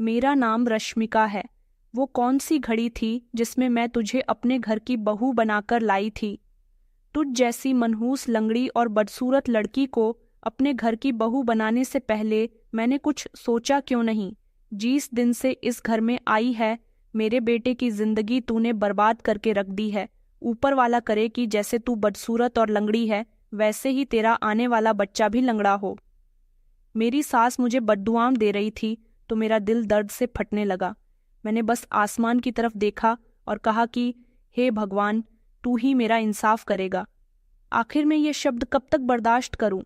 मेरा नाम रश्मिका है। वो कौन सी घड़ी थी जिसमें मैं तुझे अपने घर की बहू बनाकर लाई थी? तुझ जैसी मनहूस लंगड़ी और बदसूरत लड़की को अपने घर की बहू बनाने से पहले मैंने कुछ सोचा क्यों नहीं? जिस दिन से इस घर में आई है, मेरे बेटे की जिंदगी तूने बर्बाद करके रख दी है। ऊपर वाला करे कि जैसे तू बदसूरत और लंगड़ी है, वैसे ही तेरा आने वाला बच्चा भी लंगड़ा हो। मेरी सास मुझे बद्दुआएं दे रही थी तो मेरा दिल दर्द से फटने लगा। मैंने बस आसमान की तरफ देखा और कहा कि हे भगवान, तू ही मेरा इंसाफ करेगा। आखिर मैं ये शब्द कब तक बर्दाश्त करूं?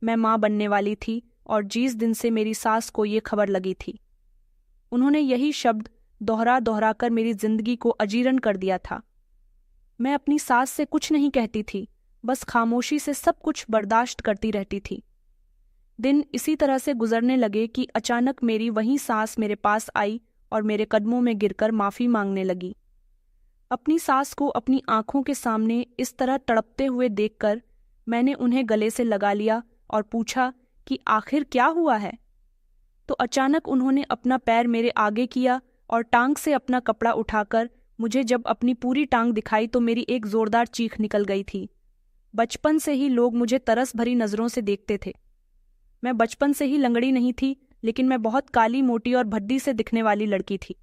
मैं माँ बनने वाली थी और जिस दिन से मेरी सास को ये खबर लगी थी, उन्होंने यही शब्द दोहरा दोहरा कर मेरी जिंदगी को अजीर्ण कर दिया था। मैं अपनी सास से कुछ नहीं कहती थी, बस खामोशी से सब कुछ बर्दाश्त करती रहती थी। दिन इसी तरह से गुजरने लगे कि अचानक मेरी वही सास मेरे पास आई और मेरे कदमों में गिरकर माफी मांगने लगी। अपनी सास को अपनी आंखों के सामने इस तरह तड़पते हुए देखकर मैंने उन्हें गले से लगा लिया और पूछा कि आखिर क्या हुआ है? तो अचानक उन्होंने अपना पैर मेरे आगे किया और टांग से अपना कपड़ा उठाकर मुझे जब अपनी पूरी टांग दिखाई तो मेरी एक जोरदार चीख निकल गई थी। बचपन से ही लोग मुझे तरस भरी नजरों से देखते थे। मैं बचपन से ही लंगड़ी नहीं थी, लेकिन मैं बहुत काली, मोटी और भद्दी से दिखने वाली लड़की थी।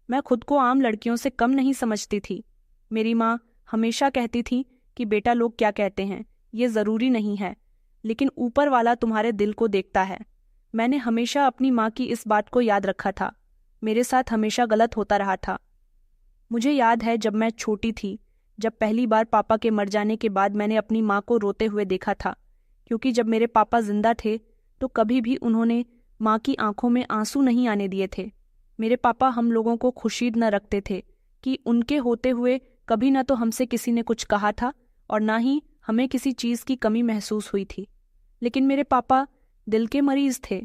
मैं खुद को आम लड़कियों से कम नहीं समझती थी। मेरी माँ हमेशा कहती थी कि बेटा, लोग क्या कहते हैं ये ज़रूरी नहीं है, लेकिन ऊपर वाला तुम्हारे दिल को देखता है। मैंने हमेशा अपनी माँ की इस बात को याद रखा था। मेरे साथ हमेशा गलत होता रहा था। मुझे याद है जब मैं छोटी थी, जब पहली बार पापा के मर जाने के बाद मैंने अपनी माँ को रोते हुए देखा था, क्योंकि जब मेरे पापा जिंदा थे तो कभी भी उन्होंने माँ की आंखों में आंसू नहीं आने दिए थे। मेरे पापा हम लोगों को खुशीद न रखते थे कि उनके होते हुए कभी न तो हमसे किसी ने कुछ कहा था और ना ही हमें किसी चीज़ की कमी महसूस हुई थी। लेकिन मेरे पापा दिल के मरीज थे।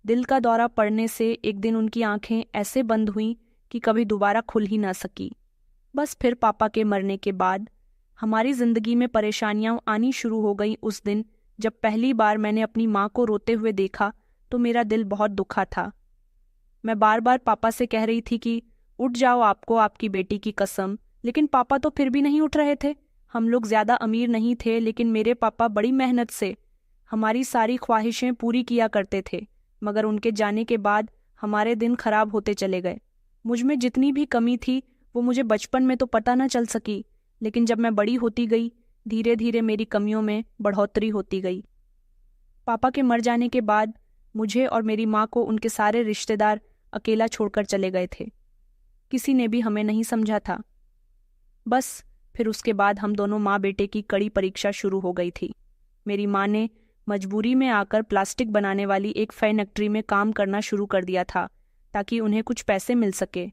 दिल का दौरा पड़ने से एक दिन उनकी आंखें ऐसे बंद हुईं कि कभी दोबारा खुल ही ना सकी। बस फिर पापा के मरने के बाद हमारी जिंदगी में परेशानियां आनी शुरू हो गईं। उस दिन जब पहली बार मैंने अपनी माँ को रोते हुए देखा तो मेरा दिल बहुत दुखा था। मैं बार बार पापा से कह रही थी कि उठ जाओ, आपको आपकी बेटी की कसम, लेकिन पापा तो फिर भी नहीं उठ रहे थे। हम लोग ज़्यादा अमीर नहीं थे, लेकिन मेरे पापा बड़ी मेहनत से हमारी सारी ख्वाहिशें पूरी किया करते थे, मगर उनके जाने के बाद हमारे दिन खराब होते चले गए। मुझ में जितनी भी कमी थी वो मुझे बचपन में तो पता न चल सकी, लेकिन जब मैं बड़ी होती गई धीरे धीरे मेरी कमियों में बढ़ोतरी होती गई। पापा के मर जाने के बाद मुझे और मेरी माँ को उनके सारे रिश्तेदार अकेला छोड़कर चले गए थे। किसी ने भी हमें नहीं समझा था। बस फिर उसके बाद हम दोनों माँ बेटे की कड़ी परीक्षा शुरू हो गई थी। मेरी माँ ने मजबूरी में आकर प्लास्टिक बनाने वाली एक फैक्ट्री में काम करना शुरू कर दिया था ताकि उन्हें कुछ पैसे मिल सके।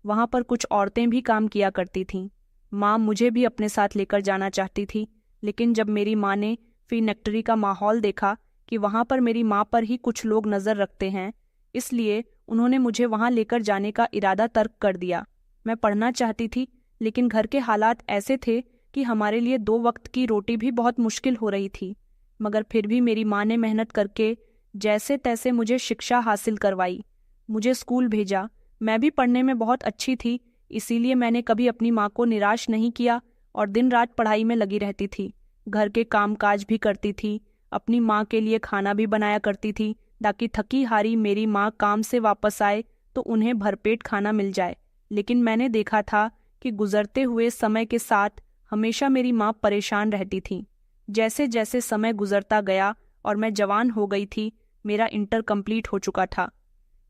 वहाँ पर कुछ औरतें भी काम किया करती थीं। माँ मुझे भी अपने साथ लेकर जाना चाहती थी, लेकिन जब मेरी माँ ने फैक्ट्री का माहौल देखा कि वहाँ पर मेरी माँ पर ही कुछ लोग नज़र रखते हैं, इसलिए उन्होंने मुझे वहाँ लेकर जाने का इरादा तर्क कर दिया। मैं पढ़ना चाहती थी, लेकिन घर के हालात ऐसे थे कि हमारे लिए 2 वक्त की रोटी भी बहुत मुश्किल हो रही थी। मगर फिर भी मेरी माँ ने मेहनत करके जैसे तैसे मुझे शिक्षा हासिल करवाई, मुझे स्कूल भेजा। मैं भी पढ़ने में बहुत अच्छी थी, इसीलिए मैंने कभी अपनी माँ को निराश नहीं किया और दिन रात पढ़ाई में लगी रहती थी। घर के कामकाज भी करती थी, अपनी माँ के लिए खाना भी बनाया करती थी ताकि थकी हारी मेरी माँ काम से वापस आए तो उन्हें भरपेट खाना मिल जाए। लेकिन मैंने देखा था कि गुजरते हुए समय के साथ हमेशा मेरी माँ परेशान रहती थी। जैसे जैसे समय गुजरता गया और मैं जवान हो गई थी, मेरा इंटर कंप्लीट हो चुका था।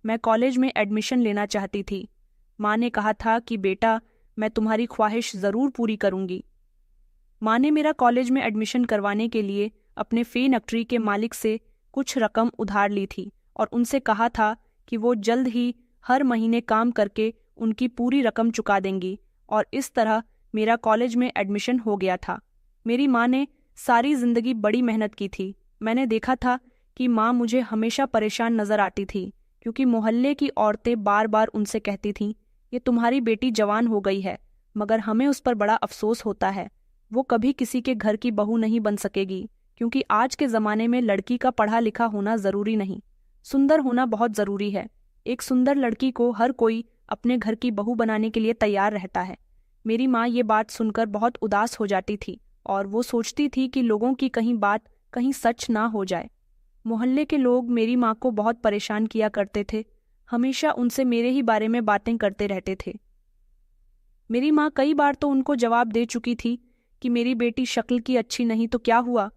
मैं कॉलेज में एडमिशन लेना चाहती थी। माँ ने कहा था कि बेटा, मैं तुम्हारी ख्वाहिश ज़रूर पूरी करूँगी। माँ ने मेरा कॉलेज में एडमिशन करवाने के लिए अपने फैक्ट्री के मालिक से कुछ रकम उधार ली थी और उनसे कहा था कि वो जल्द ही हर महीने काम करके उनकी पूरी रकम चुका देंगी, और इस तरह मेरा कॉलेज में एडमिशन हो गया था। मेरी माँ ने सारी ज़िंदगी बड़ी मेहनत की थी। मैंने देखा था कि माँ मुझे हमेशा परेशान नज़र आती थी, क्योंकि मोहल्ले की औरतें बार बार उनसे कहती थीं, ये तुम्हारी बेटी जवान हो गई है, मगर हमें उस पर बड़ा अफसोस होता है। वो कभी किसी के घर की बहू नहीं बन सकेगी, क्योंकि आज के ज़माने में लड़की का पढ़ा लिखा होना ज़रूरी नहीं, सुंदर होना बहुत ज़रूरी है। एक सुंदर लड़की को हर कोई अपने घर की बहू बनाने के लिए तैयार रहता है। मेरी माँ ये बात सुनकर बहुत उदास हो जाती थी और वो सोचती थी कि लोगों की कहीं बात कहीं सच ना हो जाए। मोहल्ले के लोग मेरी माँ को बहुत परेशान किया करते थे, हमेशा उनसे मेरे ही बारे में बातें करते रहते थे। मेरी माँ कई बार तो उनको जवाब दे चुकी थी कि मेरी बेटी शक्ल की अच्छी नहीं तो क्या हुआ,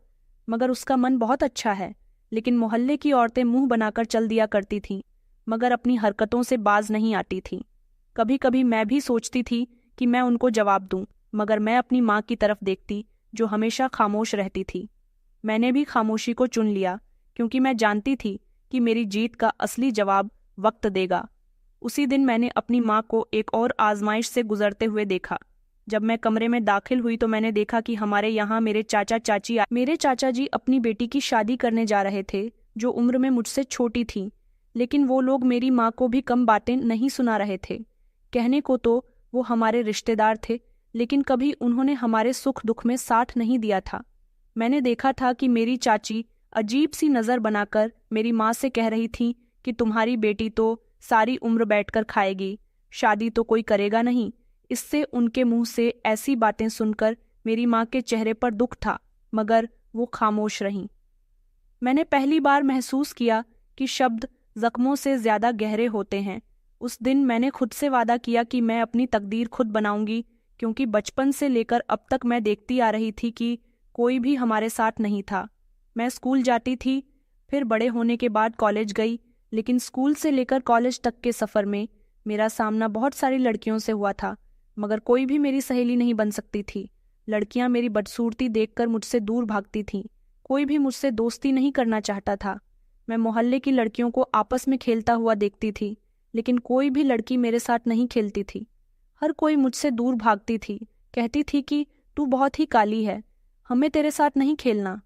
मगर उसका मन बहुत अच्छा है। लेकिन मोहल्ले की औरतें मुंह बनाकर चल दिया करती थीं, मगर अपनी हरकतों से बाज नहीं आती थीं। कभी कभी मैं भी सोचती थी कि मैं उनको जवाब दूं, मगर मैं अपनी माँ की तरफ देखती जो हमेशा खामोश रहती थी। मैंने भी खामोशी को चुन लिया क्योंकि मैं जानती थी कि मेरी जीत का असली जवाब वक्त देगा। उसी दिन मैंने अपनी माँ को एक और आजमाइश से गुजरते हुए देखा। जब मैं कमरे में दाखिल हुई तो मैंने देखा कि हमारे यहाँ मेरे चाचा जी अपनी बेटी की शादी करने जा रहे थे, जो उम्र में मुझसे छोटी थी। लेकिन वो लोग मेरी माँ को भी कम बातें नहीं सुना रहे थे। कहने को तो वो हमारे रिश्तेदार थे, लेकिन कभी उन्होंने हमारे सुख दुख में साथ नहीं दिया था। मैंने देखा था कि मेरी चाची अजीब सी नज़र बनाकर मेरी माँ से कह रही थी कि तुम्हारी बेटी तो सारी उम्र बैठकर खाएगी, शादी तो कोई करेगा नहीं। इससे उनके मुंह से ऐसी बातें सुनकर मेरी माँ के चेहरे पर दुख था, मगर वो खामोश रहीं। मैंने पहली बार महसूस किया कि शब्द जख्मों से ज्यादा गहरे होते हैं। उस दिन मैंने खुद से वादा किया कि मैं अपनी तकदीर खुद बनाऊंगी, क्योंकि बचपन से लेकर अब तक मैं देखती आ रही थी कि कोई भी हमारे साथ नहीं था। मैं स्कूल जाती थी, फिर बड़े होने के बाद कॉलेज गई, लेकिन स्कूल से लेकर कॉलेज तक के सफ़र में मेरा सामना बहुत सारी लड़कियों से हुआ था, मगर कोई भी मेरी सहेली नहीं बन सकती थी। लड़कियां मेरी बदसूरती देखकर मुझसे दूर भागती थीं। कोई भी मुझसे दोस्ती नहीं करना चाहता था। मैं मोहल्ले की लड़कियों को आपस में खेलता हुआ देखती थी, लेकिन कोई भी लड़की मेरे साथ नहीं खेलती थी। हर कोई मुझसे दूर भागती थी, कहती थी कि तू बहुत ही काली है, हमें तेरे साथ नहीं खेलना।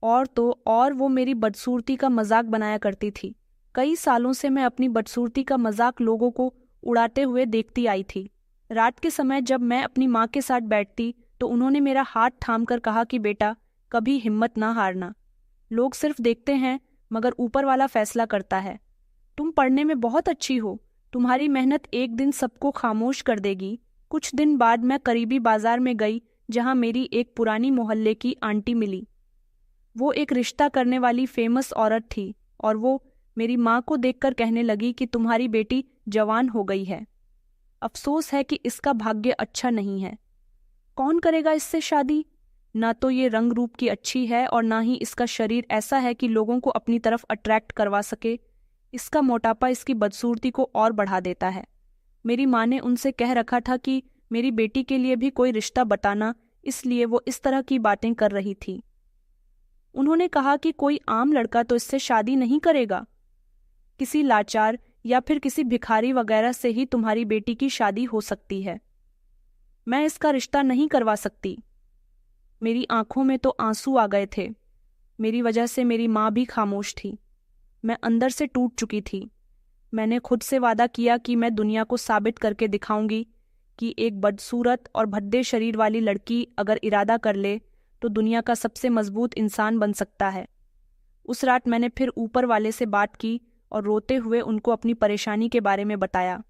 और तो और वो मेरी बदसूरती का मजाक बनाया करती थी। कई सालों से मैं अपनी बदसूरती का मजाक लोगों को उड़ाते हुए देखती आई थी। रात के समय जब मैं अपनी माँ के साथ बैठती तो उन्होंने मेरा हाथ थामकर कहा कि बेटा, कभी हिम्मत ना हारना। लोग सिर्फ देखते हैं, मगर ऊपर वाला फैसला करता है। तुम पढ़ने में बहुत अच्छी हो, तुम्हारी मेहनत एक दिन सबको खामोश कर देगी। कुछ दिन बाद मैं करीबी बाजार में गई, जहाँ मेरी एक पुरानी मोहल्ले की आंटी मिली। वो एक रिश्ता करने वाली फेमस औरत थी और वो मेरी माँ को देखकर कहने लगी कि तुम्हारी बेटी जवान हो गई है। अफसोस है कि इसका भाग्य अच्छा नहीं है। कौन करेगा इससे शादी? ना तो ये रंग रूप की अच्छी है और ना ही इसका शरीर ऐसा है कि लोगों को अपनी तरफ अट्रैक्ट करवा सके। इसका मोटापा इसकी बदसूरती को और बढ़ा देता है। मेरी माँ ने उनसे कह रखा था कि मेरी बेटी के लिए भी कोई रिश्ता बताना, इसलिए वो इस तरह की बातें कर रही थी। उन्होंने कहा कि कोई आम लड़का तो इससे शादी नहीं करेगा, किसी लाचार या फिर किसी भिखारी वगैरह से ही तुम्हारी बेटी की शादी हो सकती है। मैं इसका रिश्ता नहीं करवा सकती। मेरी आंखों में तो आंसू आ गए थे। मेरी वजह से मेरी माँ भी खामोश थी। मैं अंदर से टूट चुकी थी। मैंने खुद से वादा किया कि मैं दुनिया को साबित करके दिखाऊंगी कि एक बदसूरत और भद्दे शरीर वाली लड़की अगर इरादा कर ले तो दुनिया का सबसे मजबूत इंसान बन सकता है। उस रात मैंने फिर ऊपर वाले से बात की और रोते हुए उनको अपनी परेशानी के बारे में बताया।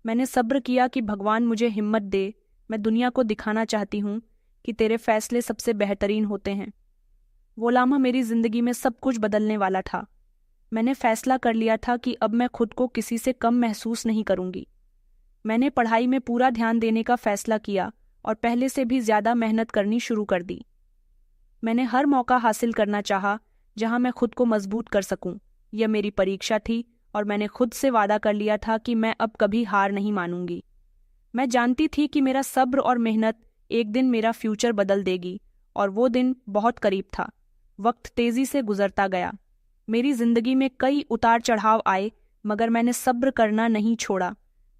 मैंने सब्र किया कि भगवान मुझे हिम्मत दे। मैं दुनिया को दिखाना चाहती हूँ कि तेरे फैसले सबसे बेहतरीन होते हैं। वो लम्हा मेरी जिंदगी में सब कुछ बदलने वाला था। मैंने फैसला कर लिया था कि अब मैं खुद को किसी से कम महसूस नहीं करूंगी। मैंने पढ़ाई में पूरा ध्यान देने का फैसला किया और पहले से भी ज्यादा मेहनत करनी शुरू कर दी। मैंने हर मौका हासिल करना चाहा जहां मैं खुद को मजबूत कर सकूं। यह मेरी परीक्षा थी और मैंने खुद से वादा कर लिया था कि मैं अब कभी हार नहीं मानूंगी। मैं जानती थी कि मेरा सब्र और मेहनत एक दिन मेरा फ्यूचर बदल देगी, और वो दिन बहुत करीब था। वक्त तेजी से गुजरता गया। मेरी जिंदगी में कई उतार चढ़ाव आए, मगर मैंने सब्र करना नहीं छोड़ा।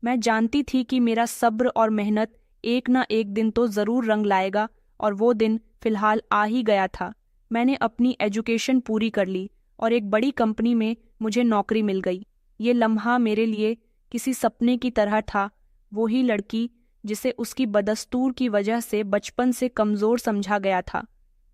मैं जानती थी कि मेरा सब्र और मेहनत एक ना एक दिन तो जरूर रंग लाएगा, और वो दिन फिलहाल आ ही गया था। मैंने अपनी एजुकेशन पूरी कर ली और एक बड़ी कंपनी में मुझे नौकरी मिल गई। ये लम्हा मेरे लिए किसी सपने की तरह था। वही लड़की जिसे उसकी बदस्तूर की वजह से बचपन से कमज़ोर समझा गया था,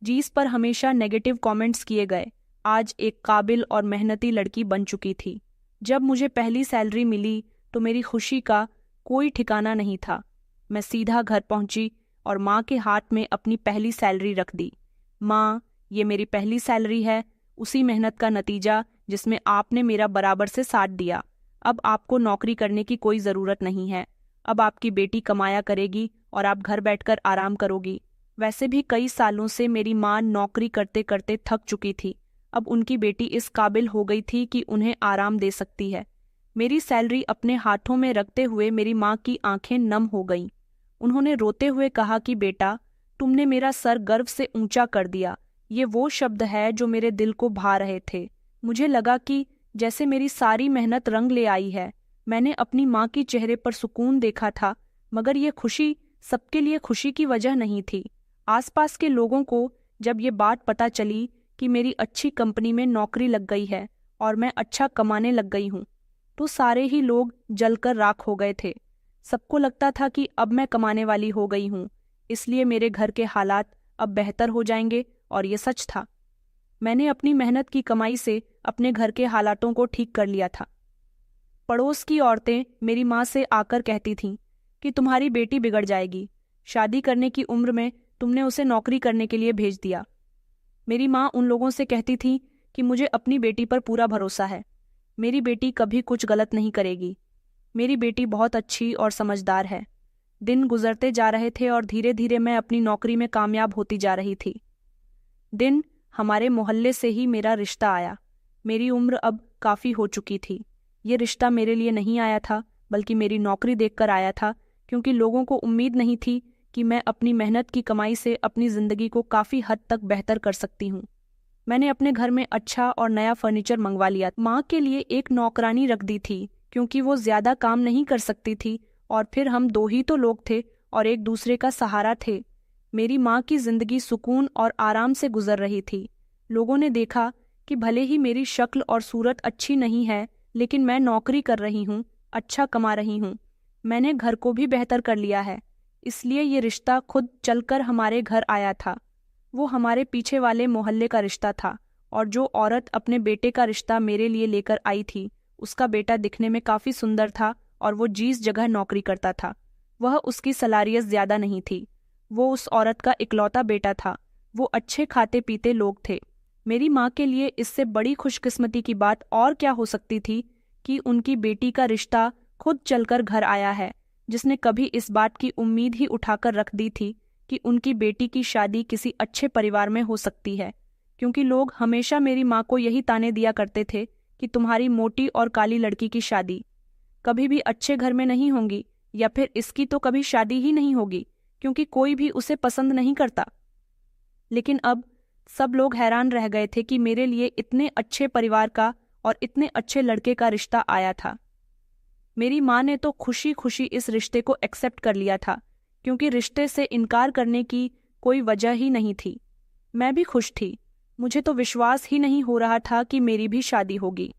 जिस पर हमेशा नेगेटिव कमेंट्स किए गए, आज एक काबिल और मेहनती लड़की बन चुकी थी, जब मुझे पहली सैलरी मिली तो मेरी खुशी का कोई ठिकाना नहीं था। मैं सीधा घर पहुंची और माँ के हाथ में अपनी पहली सैलरी रख दी। माँ, ये मेरी पहली सैलरी है, उसी मेहनत का नतीजा जिसमें आपने मेरा बराबर से साथ दिया। अब आपको नौकरी करने की कोई ज़रूरत नहीं है। अब आपकी बेटी कमाया करेगी और आप घर बैठकर आराम करोगी। वैसे भी कई सालों से मेरी माँ नौकरी करते करते थक चुकी थी। अब उनकी बेटी इस काबिल हो गई थी कि उन्हें आराम दे सकती है। मेरी सैलरी अपने हाथों में रखते हुए मेरी माँ की आंखें नम हो गईं। उन्होंने रोते हुए कहा कि बेटा, तुमने मेरा सर गर्व से ऊंचा कर दिया। ये वो शब्द है जो मेरे दिल को भा रहे थे। मुझे लगा कि जैसे मेरी सारी मेहनत रंग ले आई है। मैंने अपनी माँ की चेहरे पर सुकून देखा था, मगर ये खुशी सबके लिए खुशी की वजह नहीं थी। आसपास के लोगों को जब ये बात पता चली कि मेरी अच्छी कंपनी में नौकरी लग गई है और मैं अच्छा कमाने लग गई हूँ, तो सारे ही लोग जलकर राख हो गए थे। सबको लगता था कि अब मैं कमाने वाली हो गई हूँ, इसलिए मेरे घर के हालात अब बेहतर हो जाएंगे, और ये सच था। मैंने अपनी मेहनत की कमाई से अपने घर के हालातों को ठीक कर लिया था। पड़ोस की औरतें मेरी माँ से आकर कहती थीं कि तुम्हारी बेटी बिगड़ जाएगी, शादी करने की उम्र में तुमने उसे नौकरी करने के लिए भेज दिया। मेरी माँ उन लोगों से कहती थी कि मुझे अपनी बेटी पर पूरा भरोसा है, मेरी बेटी कभी कुछ गलत नहीं करेगी, मेरी बेटी बहुत अच्छी और समझदार है। दिन गुजरते जा रहे थे और धीरे धीरे मैं अपनी नौकरी में कामयाब होती जा रही थी। दिन हमारे मोहल्ले से ही मेरा रिश्ता आया। मेरी उम्र अब काफ़ी हो चुकी थी। ये रिश्ता मेरे लिए नहीं आया था, बल्कि मेरी नौकरी देखकर आया था, क्योंकि लोगों को उम्मीद नहीं थी कि मैं अपनी मेहनत की कमाई से अपनी ज़िंदगी को काफ़ी हद तक बेहतर कर सकती हूँ। मैंने अपने घर में अच्छा और नया फर्नीचर मंगवा लिया। माँ के लिए एक नौकरानी रख दी थी, क्योंकि वो ज़्यादा काम नहीं कर सकती थी, और फिर हम दो ही तो लोग थे और एक दूसरे का सहारा थे। मेरी माँ की जिंदगी सुकून और आराम से गुजर रही थी। लोगों ने देखा कि भले ही मेरी शक्ल और सूरत अच्छी नहीं है, लेकिन मैं नौकरी कर रही हूँ, अच्छा कमा रही हूँ। मैंने घर को भी बेहतर कर लिया है, इसलिए ये रिश्ता खुद चलकर हमारे घर आया था। वो हमारे पीछे वाले मोहल्ले का रिश्ता था, और जो औरत अपने बेटे का रिश्ता मेरे लिए लेकर आई थी, उसका बेटा दिखने में काफ़ी सुंदर था और वो जिस जगह नौकरी करता था वह उसकी सलारियत ज़्यादा नहीं थी। वो उस औरत का इकलौता बेटा था। वो अच्छे खाते पीते लोग थे। मेरी माँ के लिए इससे बड़ी खुशकिस्मती की बात और क्या हो सकती थी कि उनकी बेटी का रिश्ता खुद चलकर घर आया है, जिसने कभी इस बात की उम्मीद ही उठाकर रख दी थी कि उनकी बेटी की शादी किसी अच्छे परिवार में हो सकती है। क्योंकि लोग हमेशा मेरी माँ को यही ताने दिया करते थे कि तुम्हारी मोटी और काली लड़की की शादी कभी भी अच्छे घर में नहीं होगी, या फिर इसकी तो कभी शादी ही नहीं होगी, क्योंकि कोई भी उसे पसंद नहीं करता। लेकिन अब सब लोग हैरान रह गए थे कि मेरे लिए इतने अच्छे परिवार का और इतने अच्छे लड़के का रिश्ता आया था। मेरी माँ ने तो खुशी खुशी इस रिश्ते को एक्सेप्ट कर लिया था, क्योंकि रिश्ते से इनकार करने की कोई वजह ही नहीं थी। मैं भी खुश थी। मुझे तो विश्वास ही नहीं हो रहा था कि मेरी भी शादी होगी।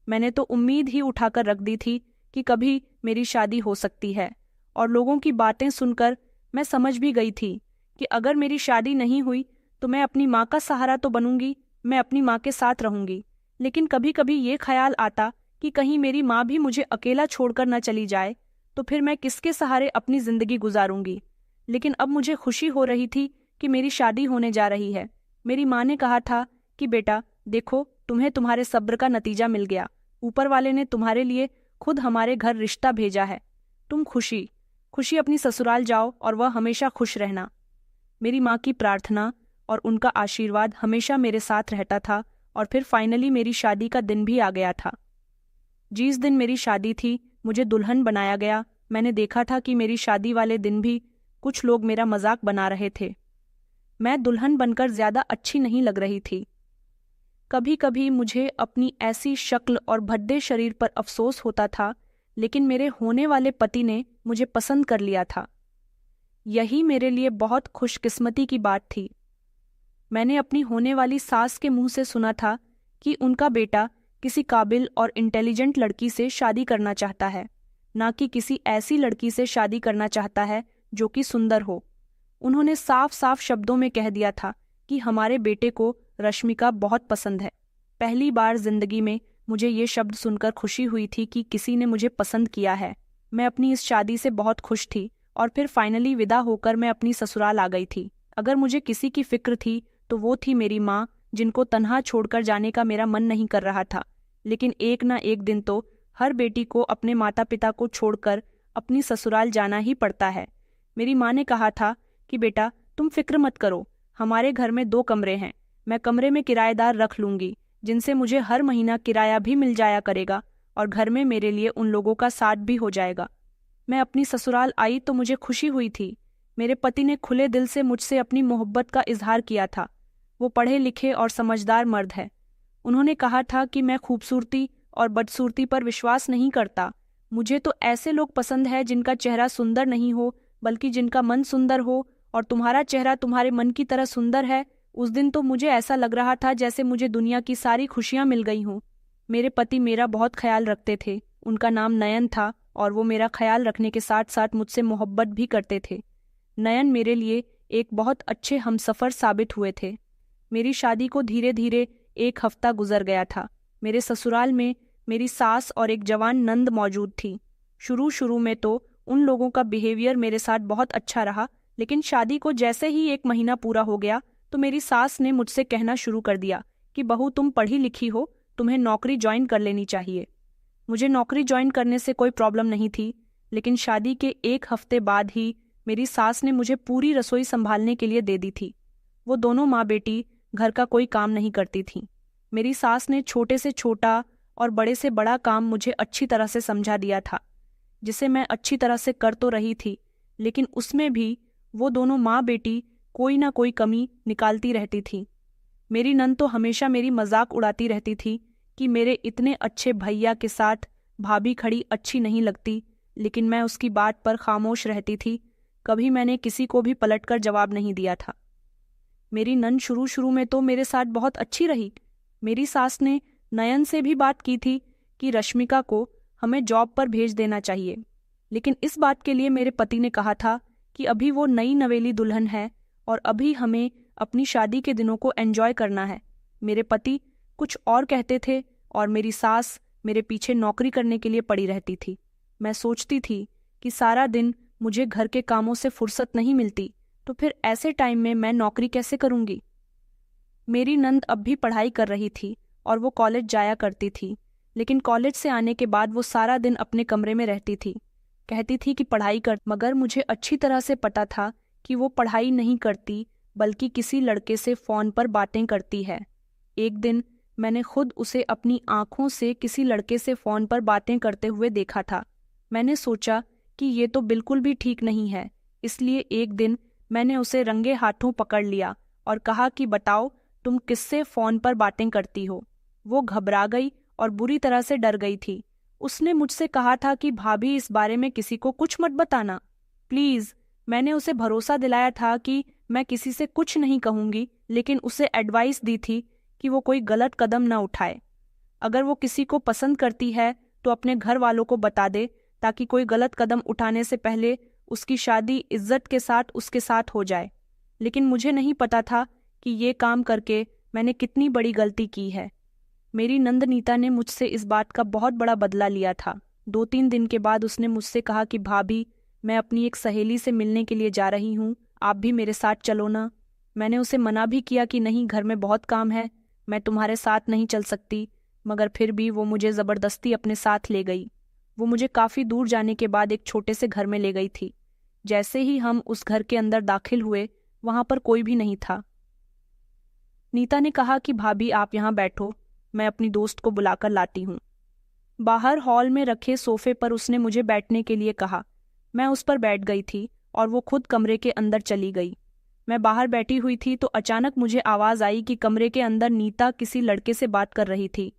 मैंने तो उम्मीद ही उठाकर रख दी थी कि कभी मेरी शादी हो सकती है, और लोगों की बातें सुनकर मैं समझ भी गई थी कि अगर मेरी शादी नहीं हुई तो मैं अपनी माँ का सहारा तो बनूंगी, मैं अपनी माँ के साथ रहूंगी। लेकिन कभी कभी ये ख्याल आता कि कहीं मेरी माँ भी मुझे अकेला छोड़कर न चली जाए, तो फिर मैं किसके सहारे अपनी जिंदगी गुजारूंगी। लेकिन अब मुझे खुशी हो रही थी कि मेरी शादी होने जा रही है। मेरी माँ ने कहा था कि बेटा देखो, तुम्हें तुम्हारे सब्र का नतीजा मिल गया। ऊपर वाले ने तुम्हारे लिए खुद हमारे घर रिश्ता भेजा है। तुम खुशी खुशी अपनी ससुराल जाओ और वह हमेशा खुश रहना। मेरी माँ की प्रार्थना और उनका आशीर्वाद हमेशा मेरे साथ रहता था, और फिर फाइनली मेरी शादी का दिन भी आ गया था। जिस दिन मेरी शादी थी, मुझे दुल्हन बनाया गया। मैंने देखा था कि मेरी शादी वाले दिन भी कुछ लोग मेरा मजाक बना रहे थे। मैं दुल्हन बनकर ज़्यादा अच्छी नहीं लग रही थी। कभी कभी मुझे अपनी ऐसी शक्ल और भद्दे शरीर पर अफसोस होता था, लेकिन मेरे होने वाले पति ने मुझे पसंद कर लिया था। यही मेरे लिए बहुत खुशकिस्मती की बात थी। मैंने अपनी होने वाली सास के मुंह से सुना था कि उनका बेटा किसी काबिल और इंटेलिजेंट लड़की से शादी करना चाहता है, ना कि किसी ऐसी लड़की से शादी करना चाहता है जो कि सुंदर हो। उन्होंने साफ साफ शब्दों में कह दिया था कि हमारे बेटे को रश्मिका बहुत पसंद है। पहली बार जिंदगी में मुझे ये शब्द सुनकर खुशी हुई थी कि किसी ने मुझे पसंद किया है। मैं अपनी इस शादी से बहुत खुश थी और फिर फाइनली विदा होकर मैं अपनी ससुराल आ गई थी। अगर मुझे किसी की फिक्र थी तो वो थी मेरी माँ, जिनको तन्हा छोड़कर जाने का मेरा मन नहीं कर रहा था। लेकिन एक ना एक दिन तो हर बेटी को अपने माता पिता को छोड़कर अपनी ससुराल जाना ही पड़ता है। मेरी माँ ने कहा था कि बेटा तुम फिक्र मत करो, हमारे घर में 2 कमरे हैं, मैं कमरे में किराएदार रख लूंगी जिनसे मुझे हर महीना किराया भी मिल जाया करेगा और घर में मेरे लिए उन लोगों का साथ भी हो जाएगा। मैं अपनी ससुराल आई तो मुझे खुशी हुई थी। मेरे पति ने खुले दिल से मुझसे अपनी मोहब्बत का इजहार किया था। वो पढ़े लिखे और समझदार मर्द है। उन्होंने कहा था कि मैं खूबसूरती और बदसूरती पर विश्वास नहीं करता। मुझे तो ऐसे लोग पसंद है जिनका चेहरा सुंदर नहीं हो बल्कि जिनका मन सुंदर हो, और तुम्हारा चेहरा तुम्हारे मन की तरह सुंदर है। उस दिन तो मुझे ऐसा लग रहा था जैसे मुझे दुनिया की सारी खुशियां मिल गई हों। मेरे पति मेरा बहुत ख्याल रखते थे। उनका नाम नयन था और वो मेरा ख्याल रखने के साथ साथ मुझसे मोहब्बत भी करते थे। नयन मेरे लिए एक बहुत अच्छे हमसफर साबित हुए थे। मेरी शादी को धीरे धीरे 1 हफ्ता गुजर गया था। मेरे ससुराल में मेरी सास और एक जवान नंद मौजूद थी। शुरू में तो उन लोगों का बिहेवियर मेरे साथ बहुत अच्छा रहा, लेकिन शादी को जैसे ही 1 महीना पूरा हो गया तो मेरी सास ने मुझसे कहना शुरू कर दिया कि बहू तुम पढ़ी लिखी हो, तुम्हें नौकरी ज्वाइन कर लेनी चाहिए। मुझे नौकरी ज्वाइन करने से कोई प्रॉब्लम नहीं थी, लेकिन शादी के 1 हफ्ते बाद ही मेरी सास ने मुझे पूरी रसोई संभालने के लिए दे दी थी। वो दोनों माँ बेटी घर का कोई काम नहीं करती थीं। मेरी सास ने छोटे से छोटा और बड़े से बड़ा काम मुझे अच्छी तरह से समझा दिया था, जिसे मैं अच्छी तरह से कर तो रही थी, लेकिन उसमें भी वो दोनों माँ बेटी कोई ना कोई कमी निकालती रहती थी। मेरी नंद तो हमेशा मेरी मजाक उड़ाती रहती थी कि मेरे इतने अच्छे भैया के साथ भाभी खड़ी अच्छी नहीं लगती, लेकिन मैं उसकी बात पर खामोश रहती थी। कभी मैंने किसी को भी पलटकर जवाब नहीं दिया था। मेरी नंद शुरू में तो मेरे साथ बहुत अच्छी रही। मेरी सास ने नयन से भी बात की थी कि रश्मिका को हमें जॉब पर भेज देना चाहिए, लेकिन इस बात के लिए मेरे पति ने कहा था कि अभी वो नई नवेली दुल्हन है और अभी हमें अपनी शादी के दिनों को एंजॉय करना है। मेरे पति कुछ और कहते थे और मेरी सास मेरे पीछे नौकरी करने के लिए पड़ी रहती थी। मैं सोचती थी कि सारा दिन मुझे घर के कामों से फुर्सत नहीं मिलती, तो फिर ऐसे टाइम में मैं नौकरी कैसे करूंगी। मेरी नंद अब भी पढ़ाई कर रही थी और वो कॉलेज जाया करती थी, लेकिन कॉलेज से आने के बाद वो सारा दिन अपने कमरे में रहती थी। कहती थी कि पढ़ाई कर, मगर मुझे अच्छी तरह से पता था कि वो पढ़ाई नहीं करती बल्कि किसी लड़के से फ़ोन पर बातें करती है। एक दिन मैंने खुद उसे अपनी आंखों से किसी लड़के से फ़ोन पर बातें करते हुए देखा था। मैंने सोचा कि ये तो बिल्कुल भी ठीक नहीं है, इसलिए एक दिन मैंने उसे रंगे हाथों पकड़ लिया और कहा कि बताओ तुम किससे फ़ोन पर बातें करती हो। वो घबरा गई और बुरी तरह से डर गई थी। उसने मुझसे कहा था कि भाभी इस बारे में किसी को कुछ मत बताना प्लीज़। मैंने उसे भरोसा दिलाया था कि मैं किसी से कुछ नहीं कहूँगी, लेकिन उसे एडवाइस दी थी कि वो कोई गलत कदम न उठाए। अगर वो किसी को पसंद करती है तो अपने घर वालों को बता दे, ताकि कोई गलत कदम उठाने से पहले उसकी शादी इज्जत के साथ उसके साथ हो जाए। लेकिन मुझे नहीं पता था कि ये काम करके मैंने कितनी बड़ी गलती की है। मेरी नंद नीता ने मुझसे इस बात का बहुत बड़ा बदला लिया था। 2-3 दिन के बाद उसने मुझसे कहा कि भाभी मैं अपनी एक सहेली से मिलने के लिए जा रही हूँ, आप भी मेरे साथ चलो ना। मैंने उसे मना भी किया कि नहीं, घर में बहुत काम है, मैं तुम्हारे साथ नहीं चल सकती, मगर फिर भी वो मुझे ज़बरदस्ती अपने साथ ले गई। वो मुझे काफ़ी दूर जाने के बाद एक छोटे से घर में ले गई थी। जैसे ही हम उस घर के अंदर दाखिल हुए, वहाँ पर कोई भी नहीं था। नीता ने कहा कि भाभी आप यहाँ बैठो, मैं अपनी दोस्त को बुलाकर लाती हूँ। बाहर हॉल में रखे सोफे पर उसने मुझे बैठने के लिए कहा। मैं उस पर बैठ गई थी और वो खुद कमरे के अंदर चली गई। मैं बाहर बैठी हुई थी तो अचानक मुझे आवाज़ आई कि कमरे के अंदर नीता किसी लड़के से बात कर रही थी।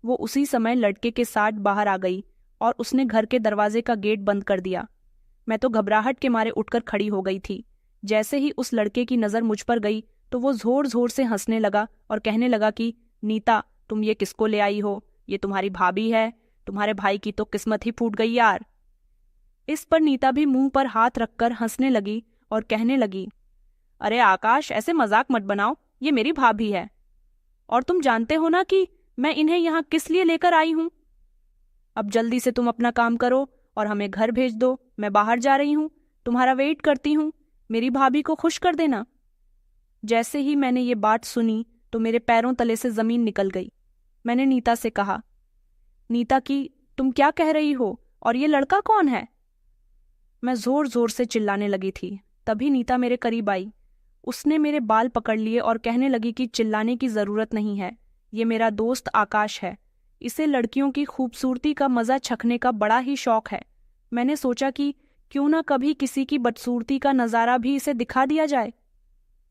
वो उसी समय लड़के के साथ बाहर आ गई और उसने घर के दरवाजे का गेट बंद कर दिया। मैं तो घबराहट के मारे उठकर खड़ी हो गई थी। जैसे ही उस लड़के की नज़र मुझ पर गई तो वो ज़ोर ज़ोर से हंसने लगा और कहने लगा कि नीता तुम ये किसको ले आई हो, ये तुम्हारी भाभी है, तुम्हारे भाई की तो किस्मत ही फूट गई यार। इस पर नीता भी मुंह पर हाथ रखकर हंसने लगी और कहने लगी, अरे आकाश ऐसे मजाक मत बनाओ, ये मेरी भाभी है और तुम जानते हो ना कि मैं इन्हें यहाँ किस लिए लेकर आई हूँ? अब जल्दी से तुम अपना काम करो और हमें घर भेज दो। मैं बाहर जा रही हूँ, तुम्हारा वेट करती हूँ। मेरी भाभी को खुश कर देना। जैसे ही मैंने ये बात सुनी तो मेरे पैरों तले से जमीन निकल गई। मैंने नीता से कहा, नीता की तुम क्या कह रही हो, और ये लड़का कौन है? मैं जोर जोर से चिल्लाने लगी थी। तभी नीता मेरे करीब आई। उसने मेरे बाल पकड़ लिए और कहने लगी कि चिल्लाने की जरूरत नहीं है, ये मेरा दोस्त आकाश है। इसे लड़कियों की खूबसूरती का मजा चखने का बड़ा ही शौक है। मैंने सोचा कि क्यों ना कभी किसी की बदसूरती का नज़ारा भी इसे दिखा दिया जाए।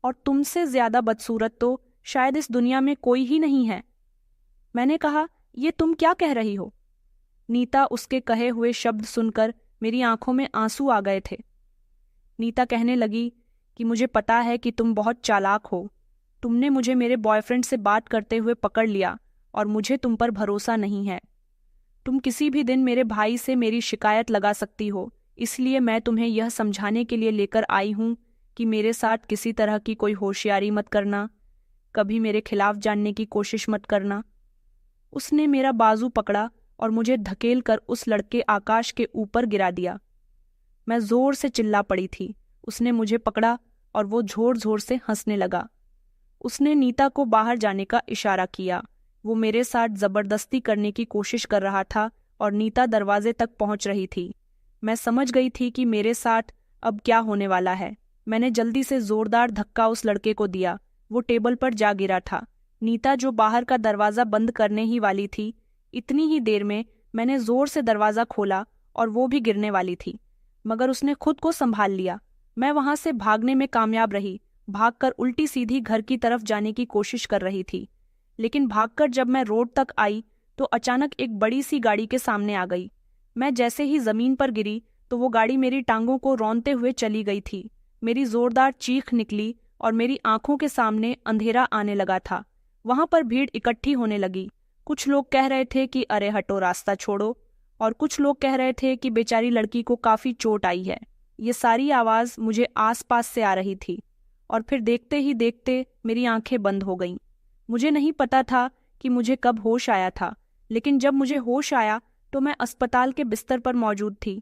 और तुमसे ज्यादा बदसूरत तो शायद इस दुनिया में कोई ही नहीं है। मैंने कहा, ये तुम क्या कह रही हो? नीता उसके कहे हुए शब्द सुनकर मेरी आंखों में आंसू आ गए थे। नीता कहने लगी कि मुझे पता है कि तुम बहुत चालाक हो। तुमने मुझे मेरे बॉयफ्रेंड से बात करते हुए पकड़ लिया और मुझे तुम पर भरोसा नहीं है। तुम किसी भी दिन मेरे भाई से मेरी शिकायत लगा सकती हो, इसलिए मैं तुम्हें यह समझाने के लिए लेकर आई हूं कि मेरे साथ किसी तरह की कोई होशियारी मत करना, कभी मेरे खिलाफ जानने की कोशिश मत करना। उसने मेरा बाजू पकड़ा और मुझे धकेल कर उस लड़के आकाश के ऊपर गिरा दिया। मैं जोर से चिल्ला पड़ी थी। उसने मुझे पकड़ा और वो जोर जोर से हंसने लगा। उसने नीता को बाहर जाने का इशारा किया। वो मेरे साथ जबरदस्ती करने की कोशिश कर रहा था और नीता दरवाजे तक पहुंच रही थी। मैं समझ गई थी कि मेरे साथ अब क्या होने वाला है। मैंने जल्दी से जोरदार धक्का उस लड़के को दिया। वो टेबल पर जा गिरा था। नीता जो बाहर का दरवाजा बंद करने ही वाली थी, इतनी ही देर में मैंने जोर से दरवाजा खोला और वो भी गिरने वाली थी, मगर उसने खुद को संभाल लिया। मैं वहां से भागने में कामयाब रही। भागकर उल्टी सीधी घर की तरफ जाने की कोशिश कर रही थी, लेकिन भागकर जब मैं रोड तक आई तो अचानक एक बड़ी सी गाड़ी के सामने आ गई। मैं जैसे ही जमीन पर गिरी तो वो गाड़ी मेरी टांगों को रौंदते हुए चली गई थी। मेरी जोरदार चीख निकली और मेरी आंखों के सामने अंधेरा आने लगा था। वहां पर भीड़ इकट्ठी होने लगी। कुछ लोग कह रहे थे कि अरे हटो, रास्ता छोड़ो, और कुछ लोग कह रहे थे कि बेचारी लड़की को काफी चोट आई है। ये सारी आवाज मुझे आसपास से आ रही थी और फिर देखते ही देखते मेरी आंखें बंद हो गईं। मुझे नहीं पता था कि मुझे कब होश आया था, लेकिन जब मुझे होश आया तो मैं अस्पताल के बिस्तर पर मौजूद थी।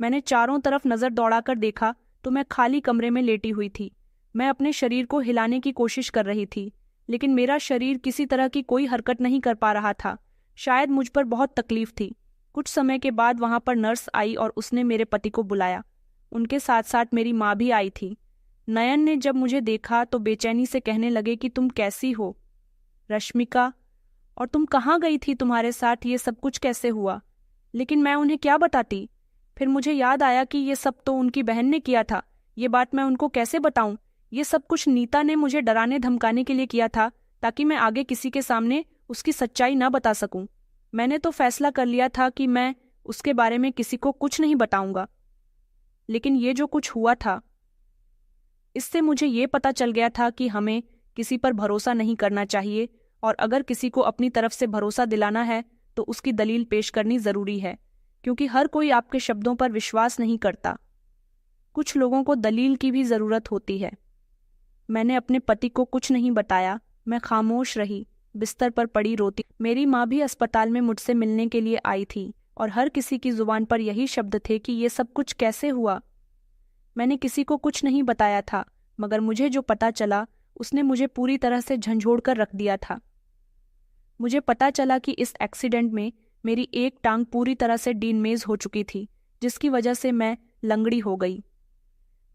मैंने चारों तरफ नजर दौड़ाकर देखा तो मैं खाली कमरे में लेटी हुई थी। मैं अपने शरीर को हिलाने की कोशिश कर रही थी, लेकिन मेरा शरीर किसी तरह की कोई हरकत नहीं कर पा रहा था। शायद मुझ पर बहुत तकलीफ थी। कुछ समय के बाद वहां पर नर्स आई और उसने मेरे पति को बुलाया। उनके साथ साथ मेरी माँ भी आई थी। नयन ने जब मुझे देखा तो बेचैनी से कहने लगे कि तुम कैसी हो रश्मिका, और तुम कहाँ गई थी? तुम्हारे साथ ये सब कुछ कैसे हुआ? लेकिन मैं उन्हें क्या बताती? फिर मुझे याद आया कि ये सब तो उनकी बहन ने किया था। ये बात मैं उनको कैसे बताऊं? ये सब कुछ नीता ने मुझे डराने धमकाने के लिए किया था, ताकि मैं आगे किसी के सामने उसकी सच्चाई ना बता सकूं। मैंने तो फैसला कर लिया था कि मैं उसके बारे में किसी को कुछ नहीं बताऊंगा। लेकिन ये जो कुछ हुआ था, इससे मुझे ये पता चल गया था कि हमें किसी पर भरोसा नहीं करना चाहिए, और अगर किसी को अपनी तरफ से भरोसा दिलाना है तो उसकी दलील पेश करनी जरूरी है, क्योंकि हर कोई आपके शब्दों पर विश्वास नहीं करता। कुछ लोगों को दलील की भी जरूरत होती है। मैंने अपने पति को कुछ नहीं बताया। मैं खामोश रही, बिस्तर पर पड़ी रोती। मेरी माँ भी अस्पताल में मुझसे मिलने के लिए आई थी और हर किसी की जुबान पर यही शब्द थे कि ये सब कुछ कैसे हुआ। मैंने किसी को कुछ नहीं बताया था, मगर मुझे जो पता चला उसने मुझे पूरी तरह से झंझोड़ कर रख दिया था। मुझे पता चला कि इस एक्सीडेंट में मेरी एक टांग पूरी तरह से डीनमेज हो चुकी थी, जिसकी वजह से मैं लंगड़ी हो गई।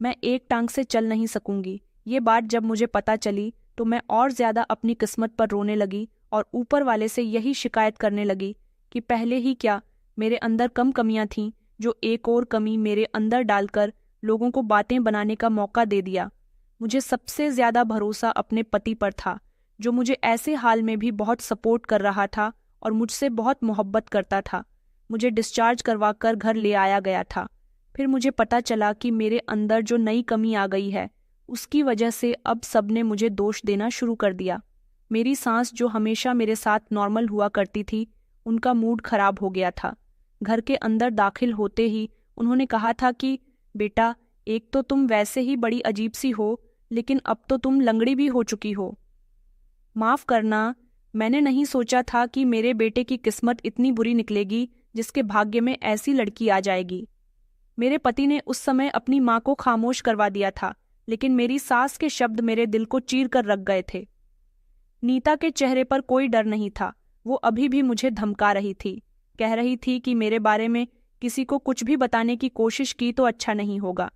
मैं एक टांग से चल नहीं सकूंगी। ये बात जब मुझे पता चली तो मैं और ज्यादा अपनी किस्मत पर रोने लगी और ऊपर वाले से यही शिकायत करने लगी कि पहले ही क्या मेरे अंदर कम कमियां थीं, जो एक और कमी मेरे अंदर डालकर लोगों को बातें बनाने का मौका दे दिया। मुझे सबसे ज्यादा भरोसा अपने पति पर था, जो मुझे ऐसे हाल में भी बहुत सपोर्ट कर रहा था और मुझसे बहुत मोहब्बत करता था। मुझे डिस्चार्ज करवाकर घर ले आया गया था। फिर मुझे पता चला कि मेरे अंदर जो नई कमी आ गई है, उसकी वजह से अब सबने मुझे दोष देना शुरू कर दिया। मेरी सांस जो हमेशा मेरे साथ नॉर्मल हुआ करती थी, उनका मूड खराब हो गया था। घर के अंदर दाखिल होते ही उन्होंने कहा था कि बेटा, एक तो तुम वैसे ही बड़ी अजीब सी हो, लेकिन अब तो तुम लंगड़ी भी हो चुकी हो। माफ करना, मैंने नहीं सोचा था कि मेरे बेटे की किस्मत इतनी बुरी निकलेगी जिसके भाग्य में ऐसी लड़की आ जाएगी। मेरे पति ने उस समय अपनी माँ को खामोश करवा दिया था, लेकिन मेरी सास के शब्द मेरे दिल को चीर कर रख गए थे। नीता के चेहरे पर कोई डर नहीं था। वो अभी भी मुझे धमका रही थी, कह रही थी कि मेरे बारे में किसी को कुछ भी बताने की कोशिश की तो अच्छा नहीं होगा।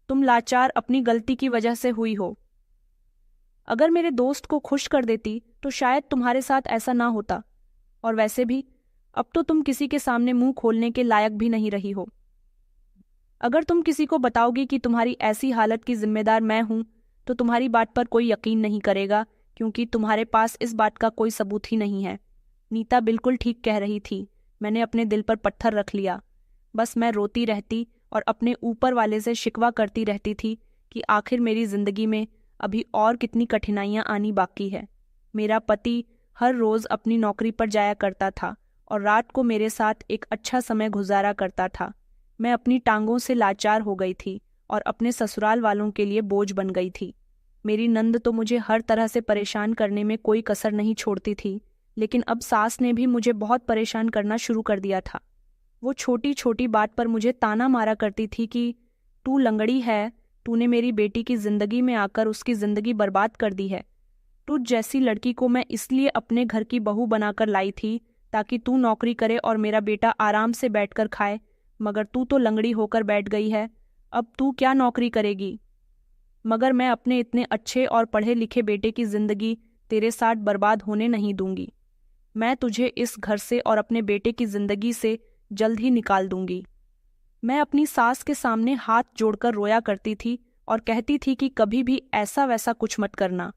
तुम लाचार अपनी गलती की वजह से हुई हो। अगर मेरे दोस्त को खुश कर देती तो शायद तुम्हारे साथ ऐसा ना होता। और वैसे भी अब तो तुम किसी के सामने मुंह खोलने के लायक भी नहीं रही हो। अगर तुम किसी को बताओगी कि तुम्हारी ऐसी हालत की जिम्मेदार मैं हूं तो तुम्हारी बात पर कोई यकीन नहीं करेगा, क्योंकि तुम्हारे पास इस बात का कोई सबूत ही नहीं है। नीता बिल्कुल ठीक कह रही थी। मैंने अपने दिल पर पत्थर रख लिया। बस मैं रोती रहती और अपने ऊपर वाले से शिकवा करती रहती थी कि आखिर मेरी जिंदगी में अभी और कितनी कठिनाइयां आनी बाकी है। मेरा पति हर रोज अपनी नौकरी पर जाया करता था और रात को मेरे साथ एक अच्छा समय गुजारा करता था। मैं अपनी टांगों से लाचार हो गई थी और अपने ससुराल वालों के लिए बोझ बन गई थी। मेरी नंद तो मुझे हर तरह से परेशान करने में कोई कसर नहीं छोड़ती थी, लेकिन अब सास ने भी मुझे बहुत परेशान करना शुरू कर दिया था। वो छोटी छोटी बात पर मुझे ताना मारा करती थी कि तू लंगड़ी है, तूने मेरी बेटी की जिंदगी में आकर उसकी जिंदगी बर्बाद कर दी है। तुझ जैसी लड़की को मैं इसलिए अपने घर की बहू बनाकर लाई थी ताकि तू नौकरी करे और मेरा बेटा आराम से बैठकर खाए, मगर तू तो लंगड़ी होकर बैठ गई है। अब तू क्या नौकरी करेगी? मगर मैं अपने इतने अच्छे और पढ़े लिखे बेटे की जिंदगी तेरे साथ बर्बाद होने नहीं दूंगी। मैं तुझे इस घर से और अपने बेटे की जिंदगी से जल्द ही निकाल दूंगी। मैं अपनी सास के सामने हाथ जोड़कर रोया करती थी और कहती थी कि कभी भी ऐसा वैसा कुछ मत करना।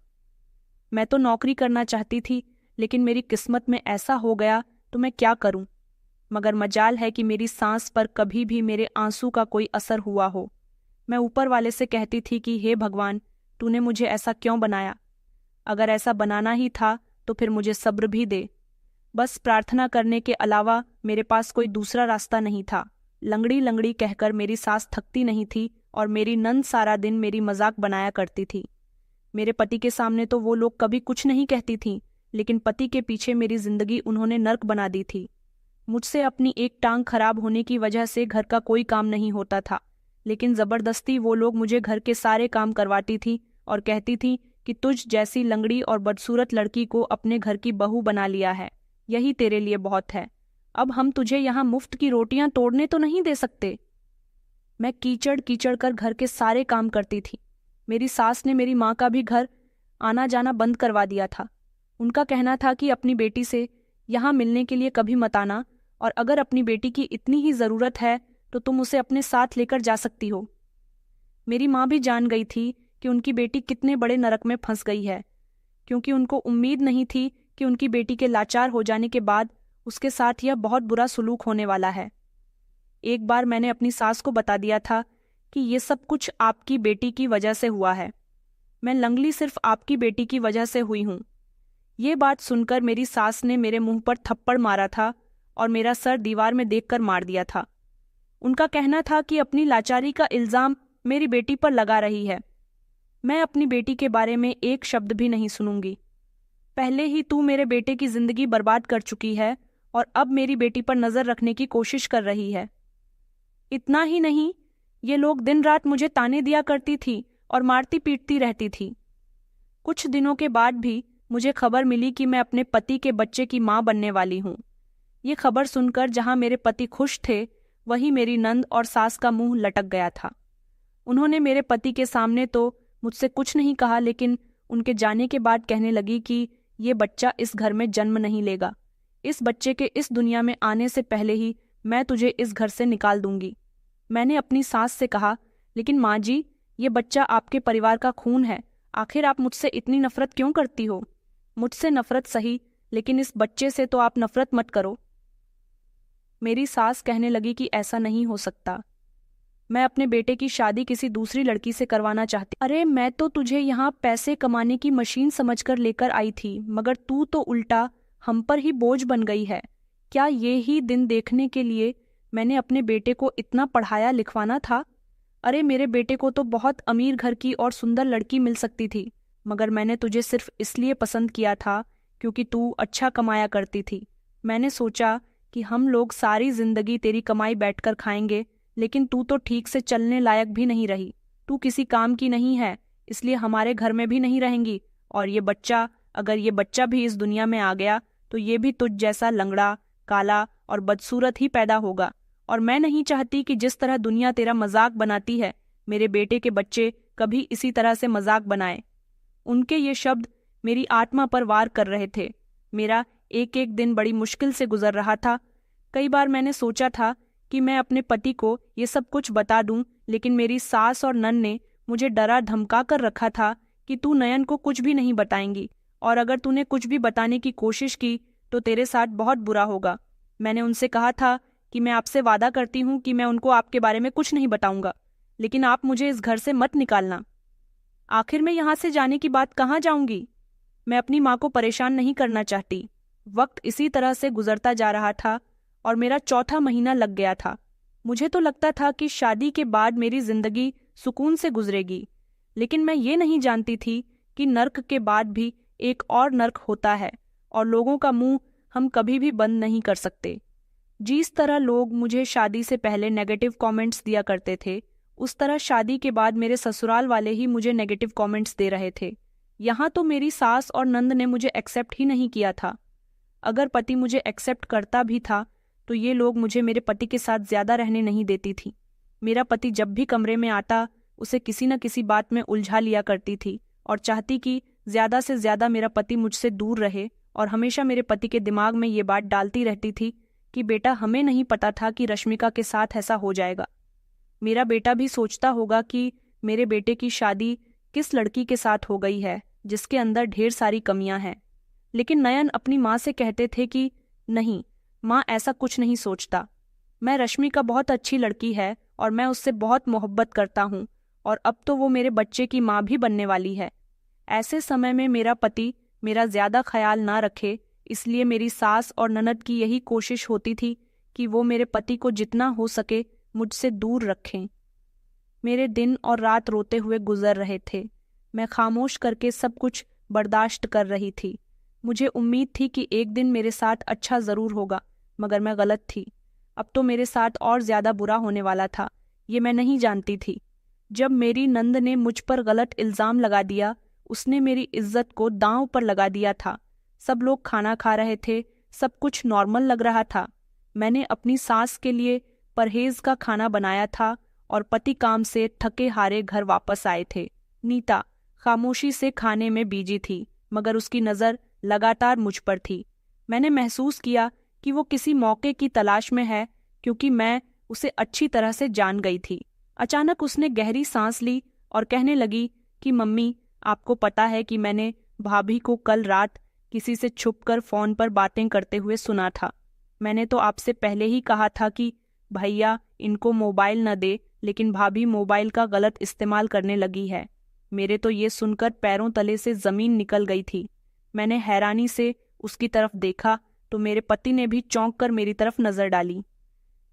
मैं तो नौकरी करना चाहती थी, लेकिन मेरी किस्मत में ऐसा हो गया तो मैं क्या करूं? मगर मजाल है कि मेरी सांस पर कभी भी मेरे आंसू का कोई असर हुआ हो। मैं ऊपर वाले से कहती थी कि हे भगवान, तूने मुझे ऐसा क्यों बनाया? अगर ऐसा बनाना ही था तो फिर मुझे सब्र भी दे। बस प्रार्थना करने के अलावा मेरे पास कोई दूसरा रास्ता नहीं था। लंगड़ी लंगड़ी कहकर मेरी सास थकती नहीं थी और मेरी नंद सारा दिन मेरी मजाक बनाया करती थी। मेरे पति के सामने तो वो लोग कभी कुछ नहीं कहती थीं, लेकिन पति के पीछे मेरी जिंदगी उन्होंने नर्क बना दी थी। मुझसे अपनी एक टांग खराब होने की वजह से घर का कोई काम नहीं होता था, लेकिन जबरदस्ती वो लोग मुझे घर के सारे काम करवाती थी और कहती थी कि तुझ जैसी लंगड़ी और बदसूरत लड़की को अपने घर की बहू बना लिया है, यही तेरे लिए बहुत है। अब हम तुझे यहाँ मुफ्त की रोटियां तोड़ने तो नहीं दे सकते। मैं कीचड़ कीचड़ कर घर के सारे काम करती थी। मेरी सास ने मेरी माँ का भी घर आना जाना बंद करवा दिया था। उनका कहना था कि अपनी बेटी से यहाँ मिलने के लिए कभी मत आना, और अगर अपनी बेटी की इतनी ही ज़रूरत है तो तुम उसे अपने साथ लेकर जा सकती हो। मेरी माँ भी जान गई थी कि उनकी बेटी कितने बड़े नरक में फंस गई है, क्योंकि उनको उम्मीद नहीं थी कि उनकी बेटी के लाचार हो जाने के बाद उसके साथ यह बहुत बुरा सलूक होने वाला है। एक बार मैंने अपनी सास को बता दिया था कि ये सब कुछ आपकी बेटी की वजह से हुआ है। मैं लंगली सिर्फ आपकी बेटी की वजह से हुई हूँ। ये बात सुनकर मेरी सास ने मेरे मुंह पर थप्पड़ मारा था और मेरा सर दीवार में देखकर मार दिया था। उनका कहना था कि अपनी लाचारी का इल्जाम मेरी बेटी पर लगा रही है। मैं अपनी बेटी के बारे में एक शब्द भी नहीं सुनूंगी। पहले ही तू मेरे बेटे की जिंदगी बर्बाद कर चुकी है और अब मेरी बेटी पर नजर रखने की कोशिश कर रही है। इतना ही नहीं, ये लोग दिन रात मुझे ताने दिया करती थी और मारती पीटती रहती थी। कुछ दिनों के बाद भी मुझे खबर मिली कि मैं अपने पति के बच्चे की मां बनने वाली हूं। ये खबर सुनकर जहां मेरे पति खुश थे, वहीं मेरी नंद और सास का मुंह लटक गया था। उन्होंने मेरे पति के सामने तो मुझसे कुछ नहीं कहा, लेकिन उनके जाने के बाद कहने लगी कि ये बच्चा इस घर में जन्म नहीं लेगा। इस बच्चे के इस दुनिया में आने से पहले ही मैं तुझे इस घर से निकाल दूंगी। मैंने अपनी सास से कहा, लेकिन माँ जी, ये बच्चा आपके परिवार का खून है, आखिर आप मुझसे इतनी नफरत क्यों करती हो? मुझसे नफरत सही, लेकिन इस बच्चे से तो आप नफरत मत करो। मेरी सास कहने लगी कि ऐसा नहीं हो सकता, मैं अपने बेटे की शादी किसी दूसरी लड़की से करवाना चाहती। अरे मैं तो तुझे यहाँ पैसे कमाने की मशीन समझकर लेकर आई थी, मगर तू तो उल्टा हम पर ही बोझ बन गई है। क्या ये ही दिन देखने के लिए मैंने अपने बेटे को इतना पढ़ाया लिखवाना था? अरे मेरे बेटे को तो बहुत अमीर घर की और सुंदर लड़की मिल सकती थी, मगर मैंने तुझे सिर्फ इसलिए पसंद किया था क्योंकि तू अच्छा कमाया करती थी। मैंने सोचा कि हम लोग सारी जिंदगी तेरी कमाई बैठकर खाएंगे, लेकिन तू तो ठीक से चलने लायक भी नहीं रही। तू किसी काम की नहीं है, इसलिए हमारे घर में भी नहीं रहेंगी। और ये बच्चा, अगर ये बच्चा भी इस दुनिया में आ गया तो ये भी तुझ जैसा लंगड़ा, काला और बदसूरत ही पैदा होगा। और मैं नहीं चाहती कि जिस तरह दुनिया तेरा मजाक बनाती है, मेरे बेटे के बच्चे कभी इसी तरह से मजाक बनाए। उनके ये शब्द मेरी आत्मा पर वार कर रहे थे। मेरा एक एक दिन बड़ी मुश्किल से गुजर रहा था। कई बार मैंने सोचा था कि मैं अपने पति को ये सब कुछ बता दूं, लेकिन मेरी सास और नन ने मुझे डरा धमका कर रखा था कि तू नयन को कुछ भी नहीं बताएंगी, और अगर तूने कुछ भी बताने की कोशिश की तो तेरे साथ बहुत बुरा होगा। मैंने उनसे कहा था कि मैं आपसे वादा करती हूँ कि मैं उनको आपके बारे में कुछ नहीं बताऊंगा, लेकिन आप मुझे इस घर से मत निकालना। आखिर मैं यहाँ से जाने की बात कहाँ जाऊंगी? मैं अपनी माँ को परेशान नहीं करना चाहती। वक्त इसी तरह से गुजरता जा रहा था और मेरा चौथा महीना लग गया था। मुझे तो लगता था कि शादी के बाद मेरी जिंदगी सुकून से गुजरेगी, लेकिन मैं ये नहीं जानती थी कि नर्क के बाद भी एक और नर्क होता है और लोगों का मुंह हम कभी भी बंद नहीं कर सकते। जिस तरह लोग मुझे शादी से पहले नेगेटिव कमेंट्स दिया करते थे, उस तरह शादी के बाद मेरे ससुराल वाले ही मुझे नेगेटिव कमेंट्स दे रहे थे। यहाँ तो मेरी सास और नंद ने मुझे एक्सेप्ट ही नहीं किया था। अगर पति मुझे एक्सेप्ट करता भी था तो ये लोग मुझे मेरे पति के साथ ज्यादा रहने नहीं देती थी। मेरा पति जब भी कमरे में आता उसे किसी न किसी बात में उलझा लिया करती थी और चाहती कि ज्यादा से ज्यादा मेरा पति मुझसे दूर रहे, और हमेशा मेरे पति के दिमाग में ये बात डालती रहती थी कि बेटा, हमें नहीं पता था कि रश्मिका के साथ ऐसा हो जाएगा। मेरा बेटा भी सोचता होगा कि मेरे बेटे की शादी किस लड़की के साथ हो गई है जिसके अंदर ढेर सारी कमियां हैं। लेकिन नयन अपनी माँ से कहते थे कि नहीं माँ, ऐसा कुछ नहीं सोचता। मैं रश्मिका बहुत अच्छी लड़की है और मैं उससे बहुत मोहब्बत करता हूँ, और अब तो वो मेरे बच्चे की माँ भी बनने वाली है। ऐसे समय में मेरा पति मेरा ज्यादा ख्याल ना रखे, इसलिए मेरी सास और ननद की यही कोशिश होती थी कि वो मेरे पति को जितना हो सके मुझसे दूर रखें। मेरे दिन और रात रोते हुए गुजर रहे थे। मैं खामोश करके सब कुछ बर्दाश्त कर रही थी। मुझे उम्मीद थी कि एक दिन मेरे साथ अच्छा जरूर होगा, मगर मैं गलत थी। अब तो मेरे साथ और ज्यादा बुरा होने वाला था, ये मैं नहीं जानती थी। जब मेरी नंद ने मुझ पर गलत इल्जाम लगा दिया, उसने मेरी इज्जत को दांव पर लगा दिया था। सब लोग खाना खा रहे थे, सब कुछ नॉर्मल लग रहा था। मैंने अपनी सास के लिए परहेज का खाना बनाया था और पति काम से थके हारे घर वापस आए थे। नीता खामोशी से खाने में बीजी थी, मगर उसकी नज़र लगातार मुझ पर थी। मैंने महसूस किया कि वो किसी मौके की तलाश में है, क्योंकि मैं उसे अच्छी तरह से जान गई थी। अचानक उसने गहरी सांस ली और कहने लगी कि मम्मी, आपको पता है कि मैंने भाभी को कल रात किसी से छुपकर फोन पर बातें करते हुए सुना था। मैंने तो आपसे पहले ही कहा था कि भैया इनको मोबाइल न दे, लेकिन भाभी मोबाइल का गलत इस्तेमाल करने लगी है। मेरे तो ये सुनकर पैरों तले से जमीन निकल गई थी। मैंने हैरानी से उसकी तरफ देखा तो मेरे पति ने भी चौंक कर मेरी तरफ नजर डाली।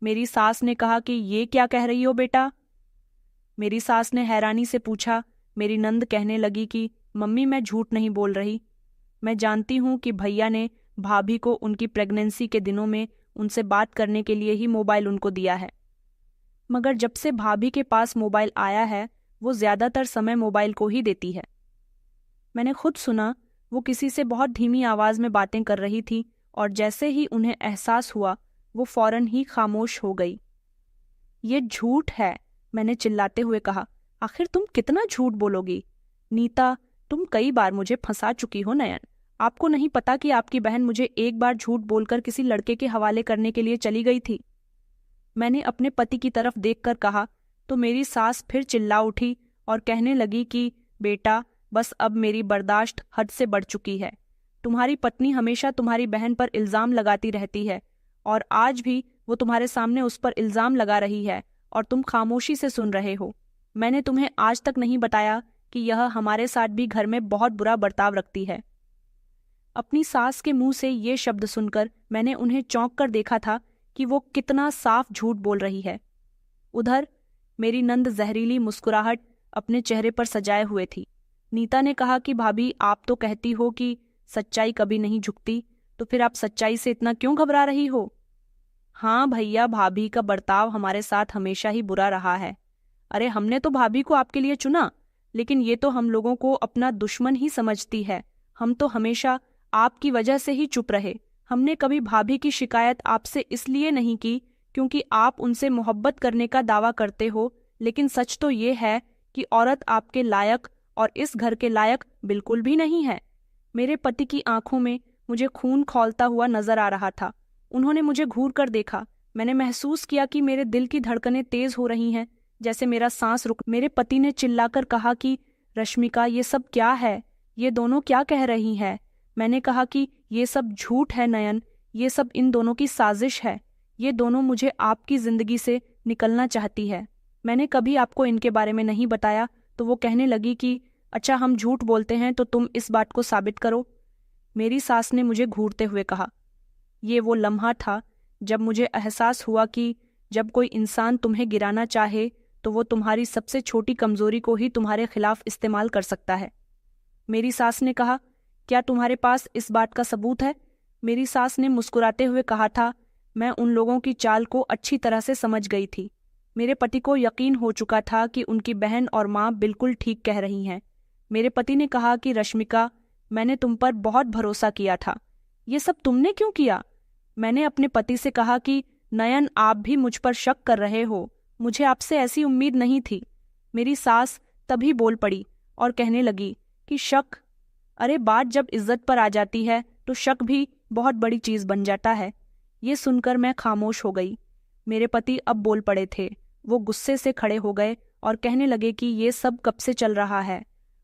मेरी सास ने कहा कि ये क्या कह रही हो बेटा? मेरी सास ने हैरानी से पूछा। मेरी नंद कहने लगी कि मम्मी, मैं झूठ नहीं बोल रही। मैं जानती हूँ कि भैया ने भाभी को उनकी प्रेगनेंसी के दिनों में उनसे बात करने के लिए ही मोबाइल उनको दिया है, मगर जब से भाभी के पास मोबाइल आया है वो ज्यादातर समय मोबाइल को ही देती है। मैंने खुद सुना वो किसी से बहुत धीमी आवाज में बातें कर रही थी, और जैसे ही उन्हें एहसास हुआ वो फौरन ही खामोश हो गई। ये झूठ है, मैंने चिल्लाते हुए कहा। आखिर तुम कितना झूठ बोलोगी? नीता, तुम कई बार मुझे फंसा चुकी हो नयन। आपको नहीं पता कि आपकी बहन मुझे एक बार झूठ बोलकर किसी लड़के के हवाले करने के लिए चली गई थी। मैंने अपने पति की तरफ देखकर कहा तो मेरी सास फिर चिल्ला उठी और कहने लगी कि बेटा, बस अब मेरी बर्दाश्त हद से बढ़ चुकी है। तुम्हारी पत्नी हमेशा तुम्हारी बहन पर इल्जाम लगाती रहती है, और आज भी वो तुम्हारे सामने उस पर इल्जाम लगा रही है और तुम खामोशी से सुन रहे हो। मैंने तुम्हें आज तक नहीं बताया कि यह हमारे साथ भी घर में बहुत बुरा बर्ताव रखती है। अपनी सास के मुंह से ये शब्द सुनकर मैंने उन्हें चौंक कर देखा था कि वो कितना साफ झूठ बोल रही है। उधर मेरी नंद जहरीली मुस्कुराहट अपने चेहरे पर सजाए हुए थी। नीता ने कहा कि भाभी, आप तो कहती हो कि सच्चाई कभी नहीं झुकती, तो फिर आप सच्चाई से इतना क्यों घबरा रही हो? हाँ भैया, भाभी का बर्ताव हमारे साथ हमेशा ही बुरा रहा है। अरे हमने तो भाभी को आपके लिए चुना, लेकिन ये तो हम लोगों को अपना दुश्मन ही समझती है। हम तो हमेशा आपकी वजह से ही चुप रहे। हमने कभी भाभी की शिकायत आपसे इसलिए नहीं की क्योंकि आप उनसे मोहब्बत करने का दावा करते हो, लेकिन सच तो ये है कि औरत आपके लायक और इस घर के लायक बिल्कुल भी नहीं है। मेरे पति की आंखों में मुझे खून खौलता हुआ नजर आ रहा था। उन्होंने मुझे घूर कर देखा। मैंने महसूस किया कि मेरे दिल की धड़कनें तेज हो रही हैं, जैसे मेरा सांस रुक। मेरे पति ने चिल्लाकर कहा कि रश्मिका, ये सब क्या है? ये दोनों क्या कह रही हैं? मैंने कहा कि ये सब झूठ है नयन, ये सब इन दोनों की साजिश है। ये दोनों मुझे आपकी जिंदगी से निकलना चाहती है। मैंने कभी आपको इनके बारे में नहीं बताया, तो वो कहने लगी कि अच्छा, हम झूठ बोलते हैं तो तुम इस बात को साबित करो। मेरी सास ने मुझे घूरते हुए कहा। ये वो लम्हा था जब मुझे एहसास हुआ कि जब कोई इंसान तुम्हें गिराना चाहे तो वो तुम्हारी सबसे छोटी कमजोरी को ही तुम्हारे खिलाफ इस्तेमाल कर सकता है। मेरी सास ने कहा, क्या तुम्हारे पास इस बात का सबूत है? मेरी सास ने मुस्कुराते हुए कहा था, मैं उन लोगों की चाल को अच्छी तरह से समझ गई थी। मेरे पति को यकीन हो चुका था कि उनकी बहन और माँ बिल्कुल ठीक कह रही हैं। मेरे पति ने कहा कि रश्मिका, मैंने तुम पर बहुत भरोसा किया था। ये सब तुमने क्यों किया? मैंने अपने पति से कहा कि नयन, आप भी मुझ पर शक कर रहे हो। मुझे आपसे ऐसी उम्मीद नहीं थी। मेरी सास तभी बोल पड़ी और कहने लगी कि शक? अरे बात जब इज्जत पर आ जाती है तो शक भी बहुत बड़ी चीज बन जाता है। ये सुनकर मैं खामोश हो गई। मेरे पति अब बोल पड़े थे। वो गुस्से से खड़े हो गए और कहने लगे कि ये सब कब से चल रहा है।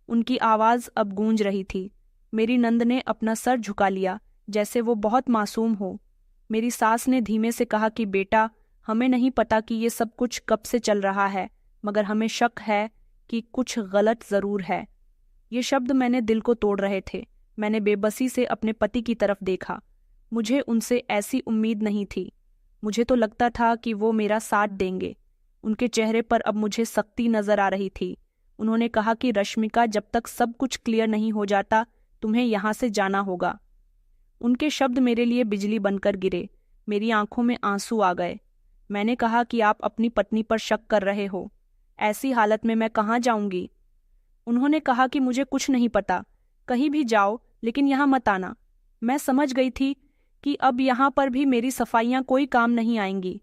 उनकी आवाज अब गूंज रही थी। मेरी नंद ने अपना सर झुका लिया जैसे वो बहुत मासूम हो। मेरी सास ने धीमे से कहा कि बेटा, हमें नहीं पता कि ये सब कुछ कब से चल रहा है, मगर हमें शक है कि कुछ गलत जरूर है। ये शब्द मैंने दिल को तोड़ रहे थे। मैंने बेबसी से अपने पति की तरफ देखा। मुझे उनसे ऐसी उम्मीद नहीं थी। मुझे तो लगता था कि वो मेरा साथ देंगे। उनके चेहरे पर अब मुझे सख्ती नजर आ रही थी। उन्होंने कहा कि रश्मिका, जब तक सब कुछ क्लियर नहीं हो जाता तुम्हें यहाँ से जाना होगा। उनके शब्द मेरे लिए बिजली बनकर गिरे। मेरी आंखों में आंसू आ गए। मैंने कहा कि आप अपनी पत्नी पर शक कर रहे हो। ऐसी हालत में मैं कहाँ जाऊंगी? उन्होंने कहा कि मुझे कुछ नहीं पता, कहीं भी जाओ लेकिन यहाँ मत आना। मैं समझ गई थी कि अब यहाँ पर भी मेरी सफाइयाँ कोई काम नहीं आएंगी।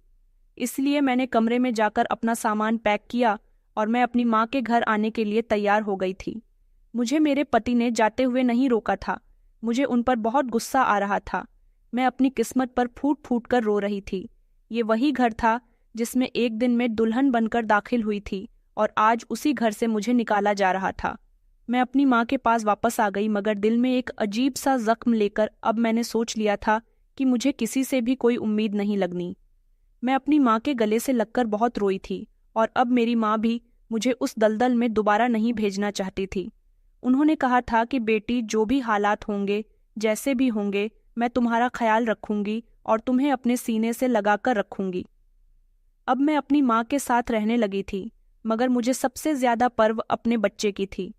इसलिए मैंने कमरे में जाकर अपना सामान पैक किया और मैं अपनी माँ के घर आने के लिए तैयार हो गई थी। मुझे मेरे पति ने जाते हुए नहीं रोका था। मुझे उन पर बहुत गुस्सा आ रहा था। मैं अपनी किस्मत पर फूट फूट कर रो रही थी। ये वही घर था जिसमें एक दिन मैं दुल्हन बनकर दाखिल हुई थी और आज उसी घर से मुझे निकाला जा रहा था। मैं अपनी माँ के पास वापस आ गई, मगर दिल में एक अजीब सा जख्म लेकर अब मैंने सोच लिया था कि मुझे किसी से भी कोई उम्मीद नहीं लगनी। मैं अपनी माँ के गले से लगकर बहुत रोई थी और अब मेरी माँ भी मुझे उस दलदल में दोबारा नहीं भेजना चाहती थी। उन्होंने कहा था कि बेटी, जो भी हालात होंगे, जैसे भी होंगे, मैं तुम्हारा ख्याल रखूंगी और तुम्हें अपने सीने से लगाकर रखूंगी। अब मैं अपनी माँ के साथ रहने लगी थी, मगर मुझे सबसे ज्यादा पर्व अपने बच्चे की थी।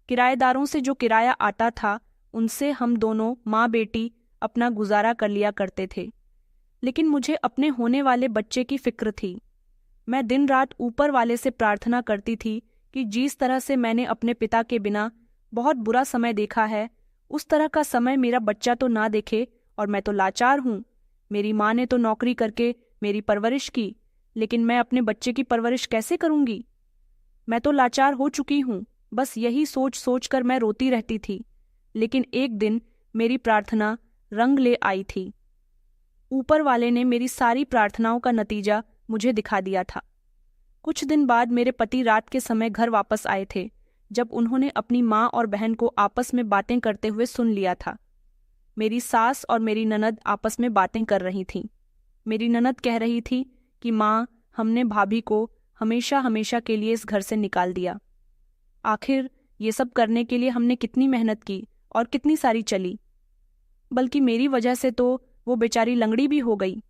किराएदारों से जो किराया आता था उनसे हम दोनों माँ बेटी अपना गुजारा कर लिया करते थे, लेकिन मुझे अपने होने वाले बच्चे की फिक्र थी। मैं दिन रात ऊपर वाले से प्रार्थना करती थी कि जिस तरह से मैंने अपने पिता के बिना बहुत बुरा समय देखा है, उस तरह का समय मेरा बच्चा तो ना देखे। और मैं तो लाचार हूँ। मेरी माँ ने तो नौकरी करके मेरी परवरिश की, लेकिन मैं अपने बच्चे की परवरिश कैसे करूँगी? मैं तो लाचार हो चुकी हूँ। बस यही सोच सोच कर मैं रोती रहती थी। लेकिन एक दिन मेरी प्रार्थना रंग ले आई थी। ऊपर वाले ने मेरी सारी प्रार्थनाओं का नतीजा मुझे दिखा दिया था। कुछ दिन बाद मेरे पति रात के समय घर वापस आए थे, जब उन्होंने अपनी माँ और बहन को आपस में बातें करते हुए सुन लिया था। मेरी सास और मेरी ननद आपस में बातें कर रही थीं। मेरी ननद कह रही थी कि माँ, हमने भाभी को हमेशा हमेशा के लिए इस घर से निकाल दिया। आखिर ये सब करने के लिए हमने कितनी मेहनत की और कितनी सारी चली, बल्कि मेरी वजह से तो वो बेचारी लंगड़ी भी हो गई।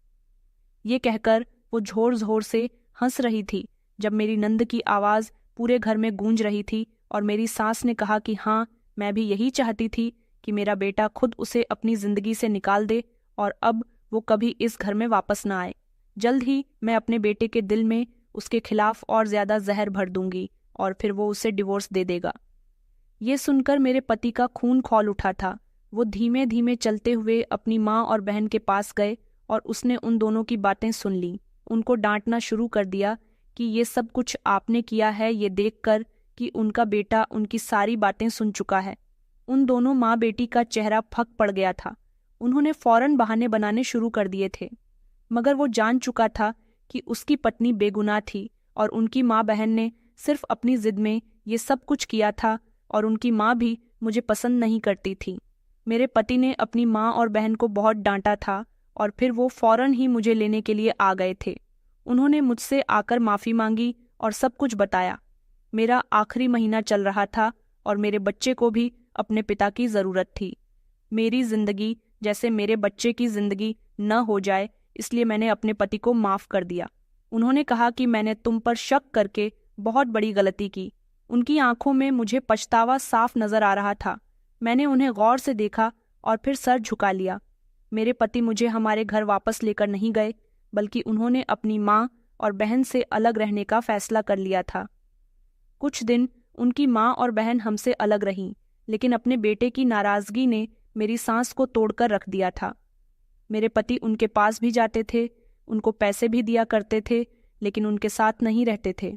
ये कहकर वो जोर जोर से हंस रही थी जब मेरी नंद की आवाज़ पूरे घर में गूंज रही थी और मेरी सास ने कहा कि हाँ, मैं भी यही चाहती थी कि मेरा बेटा खुद उसे अपनी जिंदगी से निकाल दे और अब वो कभी इस घर में वापस ना आए। जल्द ही मैं अपने बेटे के दिल में उसके खिलाफ और ज्यादा जहर भर दूंगी और फिर वो उसे डिवोर्स दे देगा। ये सुनकर मेरे पति का खून खौल उठा था। वो धीमे धीमे चलते हुए अपनी माँ और बहन के पास गए और उसने उन दोनों की बातें सुन ली। उनको डांटना शुरू कर दिया कि ये सब कुछ आपने किया है, ये देखकर कि उनका बेटा उनकी सारी बातें सुन चुका है। उन दोनों माँ बेटी का चेहरा फक पड़ गया था। उन्होंने फौरन बहाने बनाने शुरू कर दिए थे, मगर वो जान चुका था कि उसकी पत्नी बेगुनाह थी और उनकी माँ बहन ने सिर्फ अपनी जिद में ये सब कुछ किया था और उनकी माँ भी मुझे पसंद नहीं करती थी। मेरे पति ने अपनी माँ और बहन को बहुत डांटा था और फिर वो फौरन ही मुझे लेने के लिए आ गए थे। उन्होंने मुझसे आकर माफ़ी मांगी और सब कुछ बताया। मेरा आखिरी महीना चल रहा था और मेरे बच्चे को भी अपने पिता की ज़रूरत थी। मेरी ज़िंदगी जैसे मेरे बच्चे की ज़िंदगी न हो जाए, इसलिए मैंने अपने पति को माफ़ कर दिया। उन्होंने कहा कि मैंने तुम पर शक करके बहुत बड़ी गलती की। उनकी आंखों में मुझे पछतावा साफ नजर आ रहा था। मैंने उन्हें गौर से देखा और फिर सर झुका लिया। मेरे पति मुझे हमारे घर वापस लेकर नहीं गए, बल्कि उन्होंने अपनी माँ और बहन से अलग रहने का फैसला कर लिया था। कुछ दिन उनकी माँ और बहन हमसे अलग रहीं, लेकिन अपने बेटे की नाराज़गी ने मेरी सांस को तोड़कर रख दिया था। मेरे पति उनके पास भी जाते थे, उनको पैसे भी दिया करते थे, लेकिन उनके साथ नहीं रहते थे।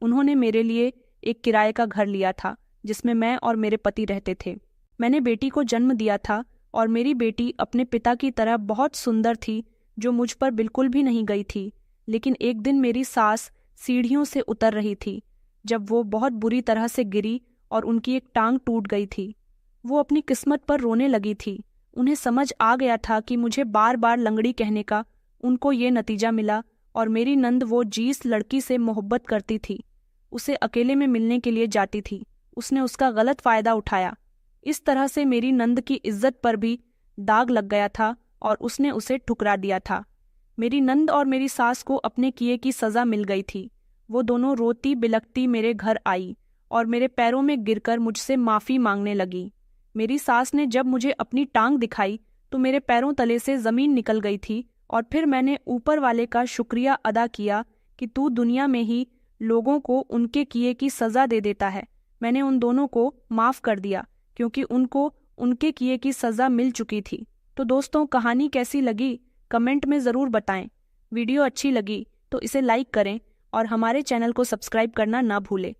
उन्होंने मेरे लिए एक किराए का घर लिया था जिसमें मैं और मेरे पति रहते थे। मैंने बेटी को जन्म दिया था और मेरी बेटी अपने पिता की तरह बहुत सुंदर थी, जो मुझ पर बिल्कुल भी नहीं गई थी। लेकिन एक दिन मेरी सास सीढ़ियों से उतर रही थी जब वो बहुत बुरी तरह से गिरी और उनकी एक टांग टूट गई थी। वो अपनी किस्मत पर रोने लगी थी। उन्हें समझ आ गया था कि मुझे बार बार लंगड़ी कहने का उनको ये नतीजा मिला और मेरी नंद वो जिस लड़की से मोहब्बत करती थी, उसे अकेले में मिलने के लिए जाती थी, उसने उसका गलत फायदा उठाया। इस तरह से मेरी नंद की इज्जत पर भी दाग लग गया था और उसने उसे ठुकरा दिया था। मेरी नंद और मेरी सास को अपने किए की सजा मिल गई थी। वो दोनों रोती बिलखती मेरे घर आई और मेरे पैरों में गिरकर मुझसे माफ़ी मांगने लगी। मेरी सास ने जब मुझे अपनी टांग दिखाई तो मेरे पैरों तले से ज़मीन निकल गई थी और फिर मैंने ऊपर वाले का शुक्रिया अदा किया कि तू दुनिया में ही लोगों को उनके किए की सज़ा दे देता है। मैंने उन दोनों को माफ़ कर दिया क्योंकि उनको उनके किए की सज़ा मिल चुकी थी। तो दोस्तों, कहानी कैसी लगी कमेंट में ज़रूर बताएं। वीडियो अच्छी लगी तो इसे लाइक करें और हमारे चैनल को सब्सक्राइब करना ना भूलें।